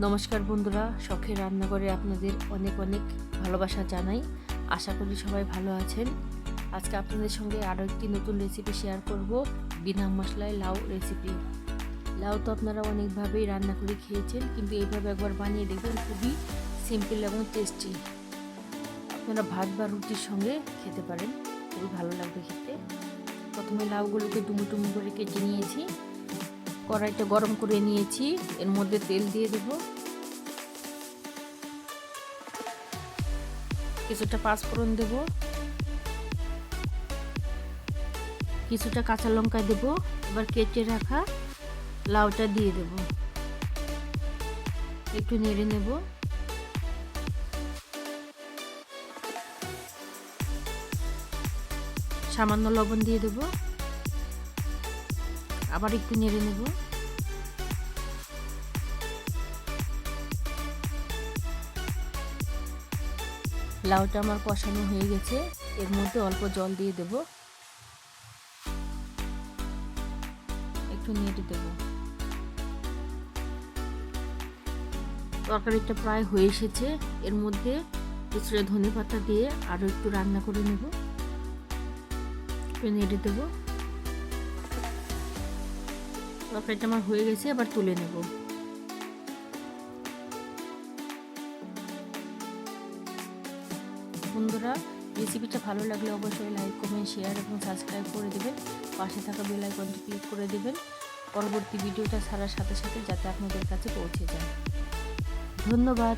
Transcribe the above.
নমস্কার বন্ধুরা, শখের রান্নাঘরে আপনাদের অনেক অনেক ভালোবাসা জানাই। আশা করি সবাই ভালো আছেন। আজকে আপনাদের সঙ্গে আরও একটি নতুন রেসিপি শেয়ার করব, বিনা মশলায় লাউ রেসিপি। লাউ তো আপনারা অনেকভাবেই রান্না করে খেয়েছেন, কিন্তু এইভাবে একবার বানিয়ে দেখবেন, খুবই সিম্পল এবং টেস্টি। আপনারা ভাত বা রুটির সঙ্গে খেতে পারেন, খুবই ভালো লাগবে খেতে। প্রথমে লাউগুলোকে ডুমো ডুমো করে কেটে নিয়েছি। কড়াইটা গরম করে নিয়েছি, এর মধ্যে তেল দিয়ে দেব, কিছুটা পাঁচফোড়ন দেব, কিছুটা কাঁচা লঙ্কা দেব। এবার কেটে রাখা লাউটা দিয়ে দেব, একটু নেড়ে নেব। সামান্য লবণ দিয়ে দেব, আবার একটু নেড়ে নেব। লাউটা আমার কষানো হয়ে গেছে, এর মধ্যে অল্প জল দিয়ে দেব, একটু নেড়ে দেব। তরকারিটা প্রায় হয়ে এসেছে, এর মধ্যে কিছুটা ধনেপাতা দিয়ে আরও একটু রান্না করে নেব, একটু নেড়ে দেব। তরকারিটা আমার হয়ে গেছে, এবার তুলে নেব। বন্ধুরা, রেসিপিটা ভালো লাগলে অবশ্যই লাইক, কমেন্ট, শেয়ার এবং সাবস্ক্রাইব করে দেবেন। পাশে থাকা বেল আইকনটি ক্লিক করে দেবেন, পরবর্তী ভিডিওটা ছাড়ার সাথে সাথে যাতে আপনাদের কাছে পৌঁছে যায়। ধন্যবাদ।